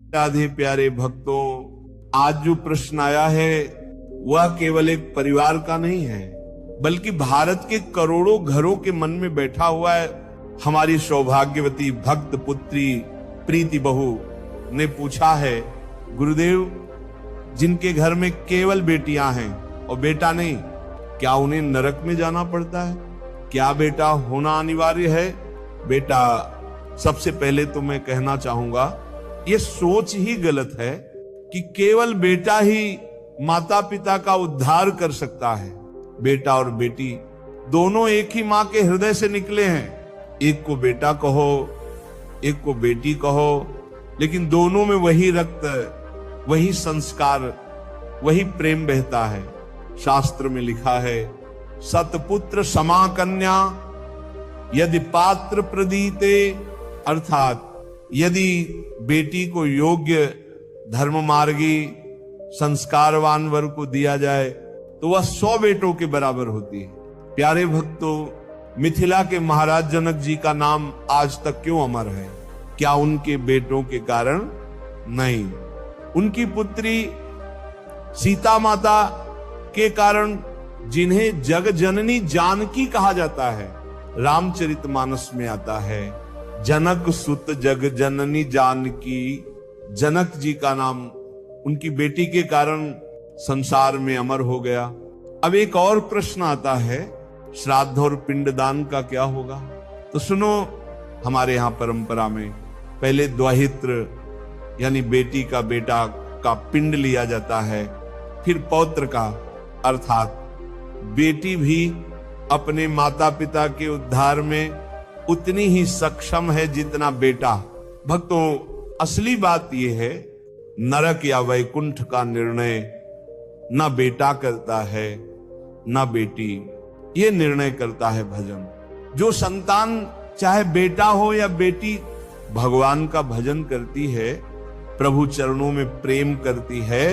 राधे प्यारे भक्तों, आज जो प्रश्न आया है वह केवल एक परिवार का नहीं है, बल्कि भारत के करोड़ों घरों के मन में बैठा हुआ है। हमारी सौभाग्यवती भक्त पुत्री प्रीति बहू ने पूछा है, गुरुदेव, जिनके घर में केवल बेटियां हैं और बेटा नहीं, क्या उन्हें नरक में जाना पड़ता है? क्या बेटा होना अनिवार्य है? बेटा, सबसे पहले तो मैं कहना चाहूंगा, ये सोच ही गलत है कि केवल बेटा ही माता पिता का उद्धार कर सकता है। बेटा और बेटी दोनों एक ही मां के हृदय से निकले हैं। एक को बेटा कहो, एक को बेटी कहो, लेकिन दोनों में वही रक्त, वही संस्कार, वही प्रेम बहता है। शास्त्र में लिखा है, सतपुत्र समा कन्या यदि पात्र प्रदीते, अर्थात यदि बेटी को योग्य धर्म मार्गी संस्कारवान वर को दिया जाए तो वह 100 बेटों के बराबर होती है। प्यारे भक्तों, मिथिला के महाराज जनक जी का नाम आज तक क्यों अमर है? क्या उनके बेटों के कारण? नहीं, उनकी पुत्री सीता माता के कारण, जिन्हें जग जननी जानकी कहा जाता है। रामचरितमानस में आता है, जनक सुत जग जननी जानकी। जनक जी का नाम उनकी बेटी के कारण संसार में अमर हो गया। अब एक और प्रश्न आता है, श्राद्ध और पिंडदान का क्या होगा? तो सुनो, हमारे यहां परंपरा में पहले द्वाहित्र यानी बेटी का बेटा का पिंड लिया जाता है, फिर पौत्र का, अर्थात बेटी भी अपने माता पिता के उद्धार में उतनी ही सक्षम है जितना बेटा। भक्तों, असली बात यह है, नरक या वैकुंठ का निर्णय ना बेटा करता है ना बेटी, ये निर्णय करता है भजन। जो संतान, चाहे बेटा हो या बेटी, भगवान का भजन करती है, प्रभु चरणों में प्रेम करती है,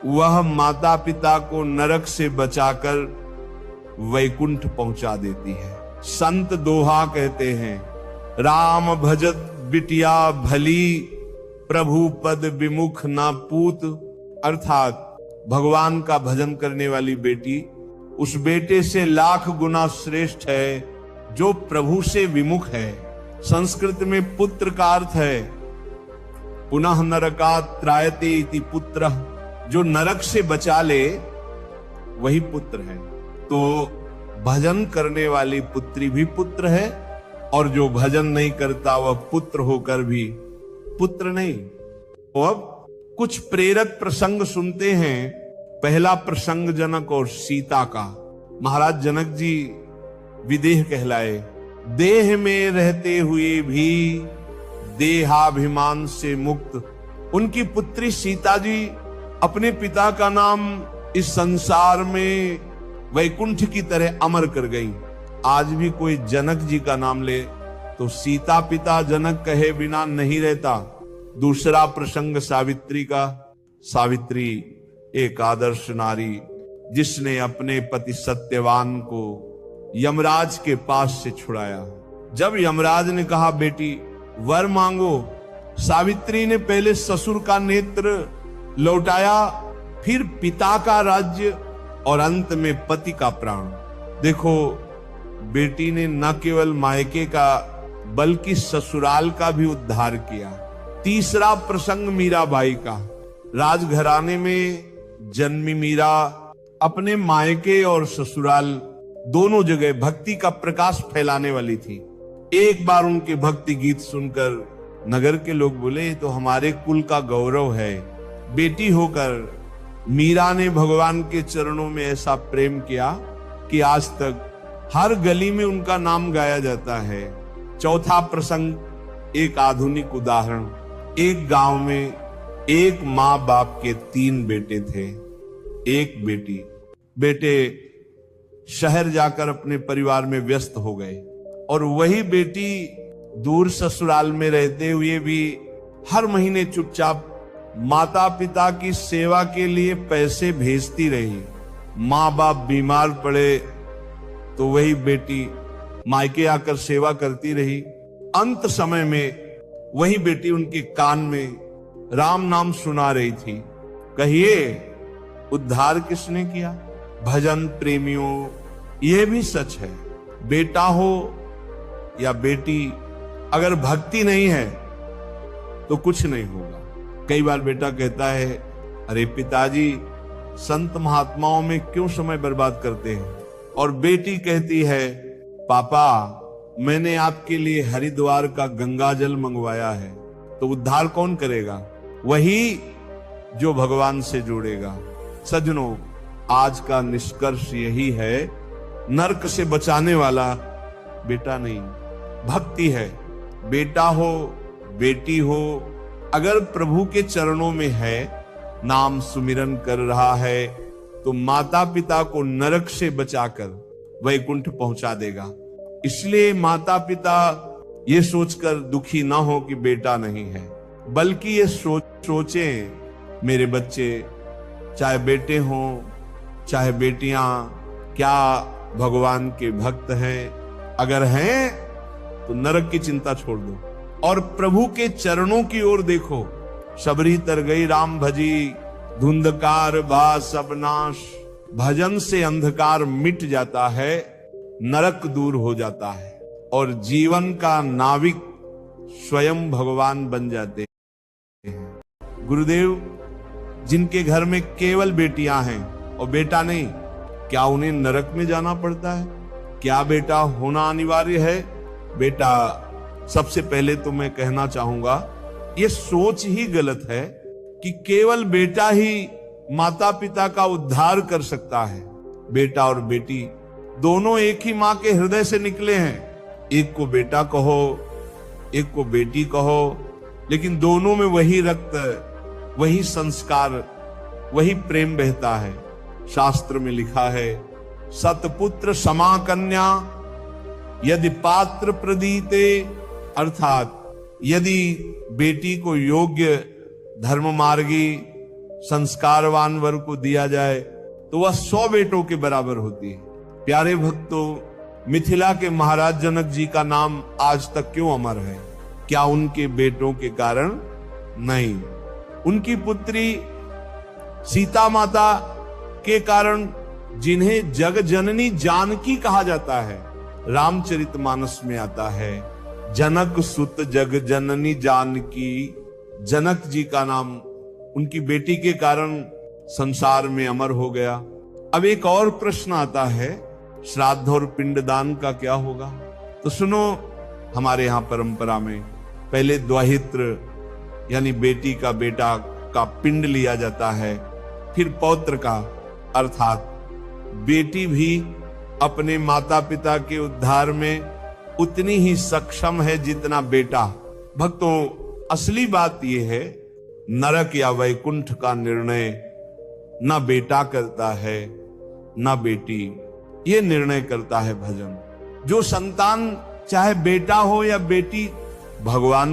वह माता पिता को नरक से बचाकर वैकुंठ पहुंचा देती है। संत दोहा कहते हैं, राम भजत बिटिया भली, प्रभु पद विमुख ना पूत। अर्थात भगवान का भजन करने वाली बेटी उस बेटे से लाख गुना श्रेष्ठ है जो प्रभु से विमुख है। संस्कृत में पुत्र का अर्थ है पुनः नरकात् त्रायते इति पुत्र, जो नरक से बचा ले वही पुत्र है। तो भजन करने वाली पुत्री भी पुत्र है, और जो भजन नहीं करता वह पुत्र होकर भी पुत्र नहीं। तो अब कुछ प्रेरक प्रसंग सुनते हैं। पहला प्रसंग जनक और सीता का। महाराज जनक जी विदेह कहलाए, देह में रहते हुए भी देहाभिमान से मुक्त। उनकी पुत्री सीता जी अपने पिता का नाम इस संसार में वैकुंठ की तरह अमर कर गई। आज भी कोई जनक जी का नाम ले तो सीता पिता जनक कहे बिना नहीं रहता। दूसरा प्रसंग सावित्री का। सावित्री एक आदर्श नारी, जिसने अपने पति सत्यवान को यमराज के पास से छुड़ाया। जब यमराज ने कहा बेटी वर मांगो, सावित्री ने पहले ससुर का नेत्र लौटाया, फिर पिता का राज्य और अंत में पति का प्राण। देखो, बेटी ने न केवल मायके का बल्कि ससुराल का भी उद्धार किया। तीसरा प्रसंग मीराबाई का। राजघराने में जन्मी मीरा अपने मायके और ससुराल दोनों जगह भक्ति का प्रकाश फैलाने वाली थी। एक बार उनके भक्ति गीत सुनकर नगर के लोग बोले, तो हमारे कुल का गौरव है। बेटी होकर मीरा ने भगवान के चरणों में ऐसा प्रेम किया कि आज तक हर गली में उनका नाम गाया जाता है। चौथा प्रसंग, एक आधुनिक उदाहरण। एक गांव में एक माँ बाप के 3 बेटे थे, एक बेटी। बेटे शहर जाकर अपने परिवार में व्यस्त हो गए, और वही बेटी दूर ससुराल में रहते हुए भी हर महीने चुपचाप माता पिता की सेवा के लिए पैसे भेजती रही। माँ बाप बीमार पड़े तो वही बेटी मायके आकर सेवा करती रही। अंत समय में वही बेटी उनके कान में राम नाम सुना रही थी। कहिए, उद्धार किसने किया? भजन प्रेमियों, यह भी सच है, बेटा हो या बेटी, अगर भक्ति नहीं है तो कुछ नहीं होगा। कई बार बेटा कहता है, अरे पिताजी संत महात्माओं में क्यों समय बर्बाद करते हैं? और बेटी कहती है, पापा मैंने आपके लिए हरिद्वार का गंगा जल मंगवाया है। तो उद्धार कौन करेगा? वही जो भगवान से जुड़ेगा। सज्जनों, आज का निष्कर्ष यही है, नरक से बचाने वाला बेटा नहीं, भक्ति है। बेटा हो बेटी हो, अगर प्रभु के चरणों में है, नाम सुमिरन कर रहा है, तो माता पिता को नरक से बचाकर वैकुंठ पहुंचा देगा। इसलिए माता पिता ये सोचकर दुखी ना हो कि बेटा नहीं है, बल्कि ये सोचें मेरे बच्चे, चाहे बेटे हों चाहे बेटियां, क्या भगवान के भक्त हैं? अगर हैं तो नरक की चिंता छोड़ दो और प्रभु के चरणों की ओर देखो। शबरी तर गई राम भजी, धुंधकार बा सब नाश। भजन से अंधकार मिट जाता है, नरक दूर हो जाता है और जीवन का नाविक स्वयं भगवान बन जाते हैं। गुरुदेव, जिनके घर में केवल बेटियां हैं और बेटा नहीं, क्या उन्हें नरक में जाना पड़ता है? क्या बेटा होना अनिवार्य है? बेटा, सबसे पहले तो मैं कहना चाहूंगा, यह सोच ही गलत है कि केवल बेटा ही माता पिता का उद्धार कर सकता है। बेटा और बेटी दोनों एक ही मां के हृदय से निकले हैं। एक को बेटा कहो, एक को बेटी कहो, लेकिन दोनों में वही रक्त, वही संस्कार, वही प्रेम बहता है। शास्त्र में लिखा है, सतपुत्र समा कन्या यदि पात्र प्रदीते, अर्थात यदि बेटी को योग्य धर्म मार्गी संस्कारवान वर को दिया जाए तो वह 100 बेटों के बराबर होती है। प्यारे भक्तों, मिथिला के महाराज जनक जी का नाम आज तक क्यों अमर है? क्या उनके बेटों के कारण? नहीं, उनकी पुत्री सीता माता के कारण, जिन्हें जग जननी जानकी कहा जाता है। रामचरितमानस में आता है, जनक सुत जग जननी जानकी। जनक जी का नाम उनकी बेटी के कारण संसार में अमर हो गया। अब एक और प्रश्न आता है, श्राद्ध और पिंडदान का क्या होगा? तो सुनो, हमारे यहां परंपरा में पहले द्वाहित्र यानी बेटी का बेटा का पिंड लिया जाता है, फिर पौत्र का, अर्थात बेटी भी अपने माता पिता के उद्धार में उतनी ही सक्षम है जितना बेटा। भक्तों, असली बात यह है, नरक या वैकुंठ का निर्णय ना बेटा करता है ना बेटी, ये निर्णय करता है भजन। जो संतान, चाहे बेटा हो या बेटी, भगवान